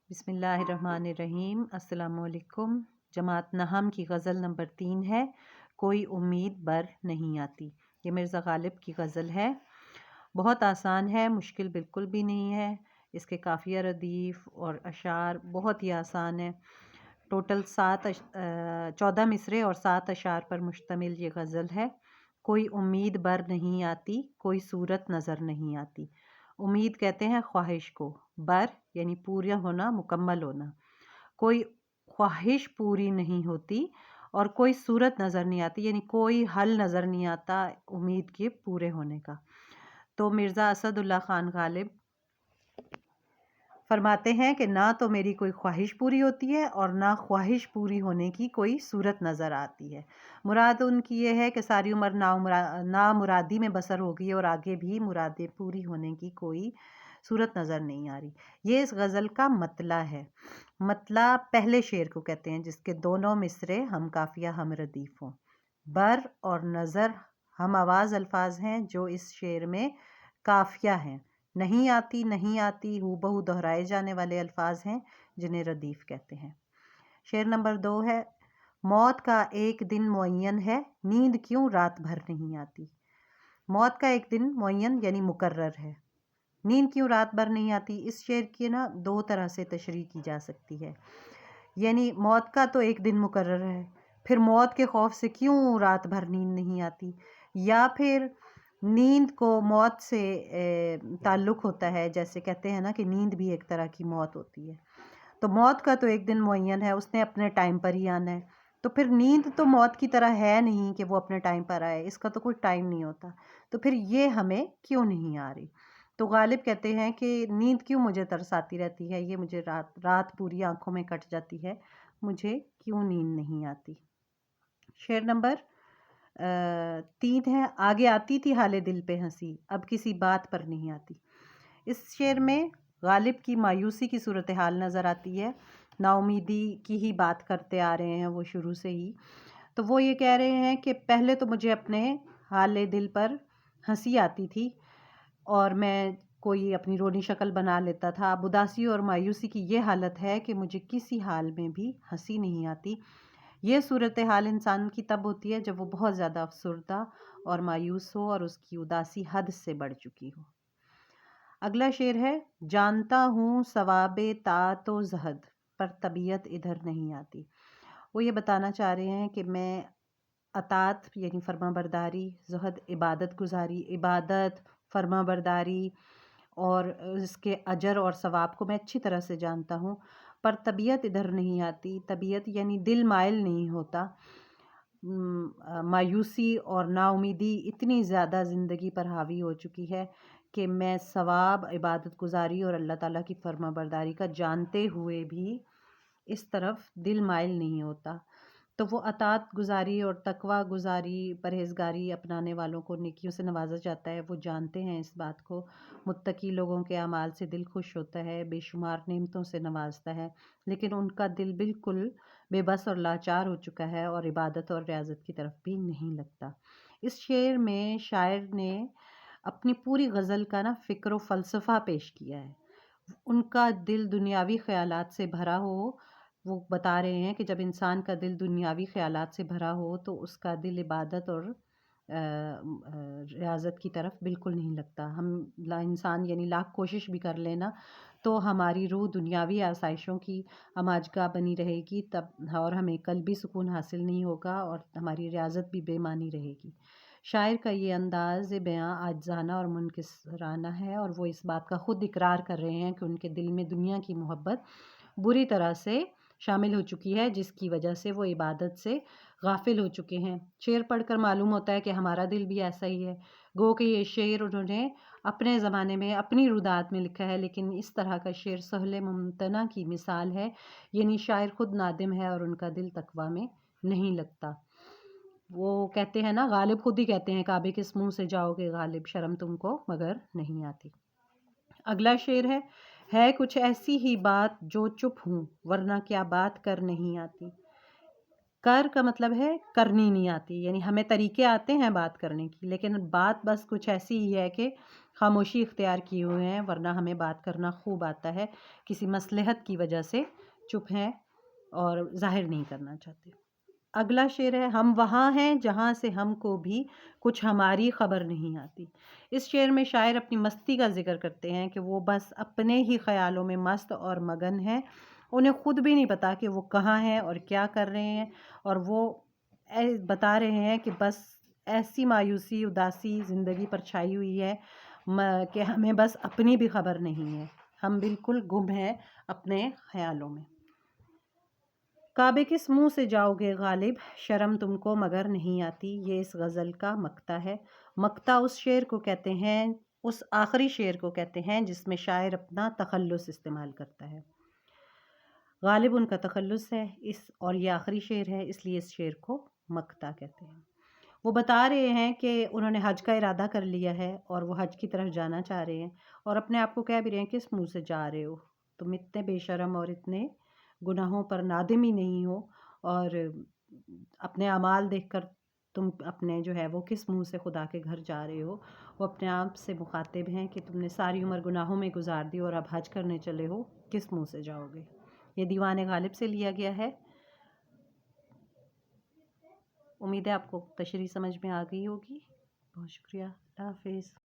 بسم اللہ الرحمن الرحیم۔ السلام علیکم۔ جماعت نہم کی غزل نمبر 3 ہے، کوئی امید بر نہیں آتی۔ یہ مرزا غالب کی غزل ہے، بہت آسان ہے، مشکل بالکل بھی نہیں ہے۔ اس کے قافیہ ردیف اور اشعار بہت ہی آسان ہے۔ ٹوٹل 14 مصرے اور 7 اشعار پر مشتمل یہ غزل ہے۔ کوئی امید بر نہیں آتی، کوئی صورت نظر نہیں آتی۔ امید کہتے ہیں خواہش کو، بر یعنی پورا ہونا، مکمل ہونا۔ کوئی خواہش پوری نہیں ہوتی اور کوئی صورت نظر نہیں آتی، یعنی کوئی حل نظر نہیں آتا امید کے پورے ہونے کا۔ تو مرزا اسد اللہ خان غالب فرماتے ہیں کہ نہ تو میری کوئی خواہش پوری ہوتی ہے اور نہ خواہش پوری ہونے کی کوئی صورت نظر آتی ہے۔ مراد ان کی یہ ہے کہ ساری عمر نامرادی میں بسر ہو گئی اور آگے بھی مرادیں پوری ہونے کی کوئی صورت نظر نہیں آ رہی۔ یہ اس غزل کا مطلع ہے۔ مطلع پہلے شعر کو کہتے ہیں جس کے دونوں مصرے ہم قافیہ ہم ردیف ہوں۔ بر اور نظر ہم آواز الفاظ ہیں جو اس شعر میں قافیہ ہیں۔ نہیں آتی، نہیں آتی ہو بہو دہرائے جانے والے الفاظ ہیں جنہیں ردیف کہتے ہیں۔ شعر نمبر 2 ہے، موت کا ایک دن معین ہے، نیند کیوں رات بھر نہیں آتی۔ موت کا ایک دن معین یعنی مقرر ہے، نیند کیوں رات بھر نہیں آتی۔ اس شعر کی نا 2 طرح سے تشریح کی جا سکتی ہے، یعنی موت کا تو ایک دن مقرر ہے، پھر موت کے خوف سے کیوں رات بھر نیند نہیں آتی، یا پھر نیند کو موت سے تعلق ہوتا ہے، جیسے کہتے ہیں نا کہ نیند بھی ایک طرح کی موت ہوتی ہے۔ تو موت کا تو ایک دن معین ہے، اس نے اپنے ٹائم پر ہی آنا ہے، تو پھر نیند تو موت کی طرح ہے نہیں کہ وہ اپنے ٹائم پر آئے، اس کا تو کوئی ٹائم نہیں ہوتا، تو پھر یہ ہمیں کیوں نہیں آ رہی۔ تو غالب کہتے ہیں کہ نیند کیوں مجھے ترساتی رہتی ہے، یہ مجھے رات پوری آنکھوں میں کٹ جاتی ہے، مجھے کیوں نیند نہیں آتی۔ شعر نمبر 3 ہے، آگے آتی تھی حال دل پہ ہنسی، اب کسی بات پر نہیں آتی۔ اس شعر میں غالب کی مایوسی کی صورتحال نظر آتی ہے، نا امیدی کی ہی بات کرتے آ رہے ہیں وہ شروع سے ہی۔ تو وہ یہ کہہ رہے ہیں کہ پہلے تو مجھے اپنے حال دل پر ہنسی آتی تھی اور میں کوئی اپنی رونی شکل بنا لیتا تھا، اب اداسی اور مایوسی کی یہ حالت ہے کہ مجھے کسی حال میں بھی ہنسی نہیں آتی۔ یہ صورتحال انسان کی تب ہوتی ہے جب وہ بہت زیادہ افسردہ اور مایوس ہو اور اس کی اداسی حد سے بڑھ چکی ہو۔ اگلا شعر ہے، جانتا ہوں ثواب طاعت و زہد پر طبیعت ادھر نہیں آتی۔ وہ یہ بتانا چاہ رہے ہیں کہ میں اطاعت یعنی فرما برداری، زہد عبادت گزاری، عبادت، فرما برداری اور اس کے اجر اور ثواب کو میں اچھی طرح سے جانتا ہوں، پر طبیعت ادھر نہیں آتی۔ طبیعت یعنی دل مائل نہیں ہوتا، مایوسی اور نا امیدی اتنی زیادہ زندگی پر حاوی ہو چکی ہے کہ میں ثواب، عبادت گزاری اور اللہ تعالیٰ کی فرما برداری کا جانتے ہوئے بھی اس طرف دل مائل نہیں ہوتا۔ تو وہ اطاعت گزاری اور تقوی گزاری، پرہیزگاری اپنانے والوں کو نیکیوں سے نوازا جاتا ہے، وہ جانتے ہیں اس بات کو۔ متقی لوگوں کے اعمال سے دل خوش ہوتا ہے، بے شمار نعمتوں سے نوازتا ہے، لیکن ان کا دل بالکل بے بس اور لاچار ہو چکا ہے اور عبادت اور ریاضت کی طرف بھی نہیں لگتا۔ اس شعر میں شاعر نے اپنی پوری غزل کا نا فکر و فلسفہ پیش کیا ہے۔ ان کا دل دنیاوی خیالات سے بھرا ہو، وہ بتا رہے ہیں کہ جب انسان کا دل دنیاوی خیالات سے بھرا ہو تو اس کا دل عبادت اور ریاضت کی طرف بالکل نہیں لگتا۔ ہم انسان یعنی لاکھ کوشش بھی کر لینا تو ہماری روح دنیاوی آسائشوں کی اماجگاہ بنی رہے گی، تب اور ہمیں قلبی سکون حاصل نہیں ہوگا اور ہماری ریاضت بھی بے معنی رہے گی۔ شاعر کا یہ انداز بیاں عاجزانہ اور منکسرانہ ہے اور وہ اس بات کا خود اقرار کر رہے ہیں کہ ان کے دل میں دنیا کی محبت بری طرح سے شامل ہو چکی ہے، جس کی وجہ سے وہ عبادت سے غافل ہو چکے ہیں۔ شعر پڑھ کر معلوم ہوتا ہے کہ ہمارا دل بھی ایسا ہی ہے۔ گو کہ یہ شعر انہوں نے اپنے زمانے میں اپنی رودات میں لکھا ہے، لیکن اس طرح کا شعر سہل ممتنع کی مثال ہے، یعنی شاعر خود نادم ہے اور ان کا دل تقویٰ میں نہیں لگتا۔ وہ کہتے ہیں نا، غالب خود ہی کہتے ہیں، کعبے کس منہ سے جاؤ گے غالب، شرم تم کو مگر نہیں آتی۔ اگلا شعر ہے کچھ ایسی ہی بات جو چپ ہوں ورنہ کیا بات کر نہیں آتی۔ کر کا مطلب ہے کرنی نہیں آتی، یعنی ہمیں طریقے آتے ہیں بات کرنے کی، لیکن بات بس کچھ ایسی ہی ہے کہ خاموشی اختیار کیے ہوئے ہیں، ورنہ ہمیں بات کرنا خوب آتا ہے، کسی مصلحت کی وجہ سے چپ ہیں اور ظاہر نہیں کرنا چاہتے۔ اگلا شعر ہے، ہم وہاں ہیں جہاں سے ہم کو بھی کچھ ہماری خبر نہیں آتی۔ اس شعر میں شاعر اپنی مستی کا ذکر کرتے ہیں کہ وہ بس اپنے ہی خیالوں میں مست اور مگن ہیں، انہیں خود بھی نہیں پتا کہ وہ کہاں ہیں اور کیا کر رہے ہیں، اور وہ بتا رہے ہیں کہ بس ایسی مایوسی اداسی زندگی پر چھائی ہوئی ہے کہ ہمیں بس اپنی بھی خبر نہیں ہے، ہم بالکل گم ہیں اپنے خیالوں میں۔ کعبے کس منہ سے جاؤ گے غالب، شرم تم کو مگر نہیں آتی، یہ اس غزل کا مقطع ہے۔ مقطع اس شعر کو کہتے ہیں، اس آخری شعر کو کہتے ہیں جس میں شاعر اپنا تخلص استعمال کرتا ہے۔ غالب ان کا تخلص ہے اور یہ آخری شعر ہے، اس لیے اس شعر کو مقطع کہتے ہیں۔ وہ بتا رہے ہیں کہ انہوں نے حج کا ارادہ کر لیا ہے اور وہ حج کی طرف جانا چاہ رہے ہیں، اور اپنے آپ کو کہہ بھی رہے ہیں کس منہ سے جا رہے ہو، تم اتنے بے شرم اور اتنے گناہوں پر نادم ہی نہیں ہو، اور اپنے اعمال دیکھ کر تم اپنے جو ہے وہ کس منہ سے خدا کے گھر جا رہے ہو۔ وہ اپنے آپ سے مخاطب ہیں کہ تم نے ساری عمر گناہوں میں گزار دی اور اب حج کرنے چلے ہو، کس منہ سے جاؤ گے۔ یہ دیوان غالب سے لیا گیا ہے۔ امید ہے آپ کو تشریح سمجھ میں آ گئی ہوگی۔ بہت شکریہ، اللہ حافظ۔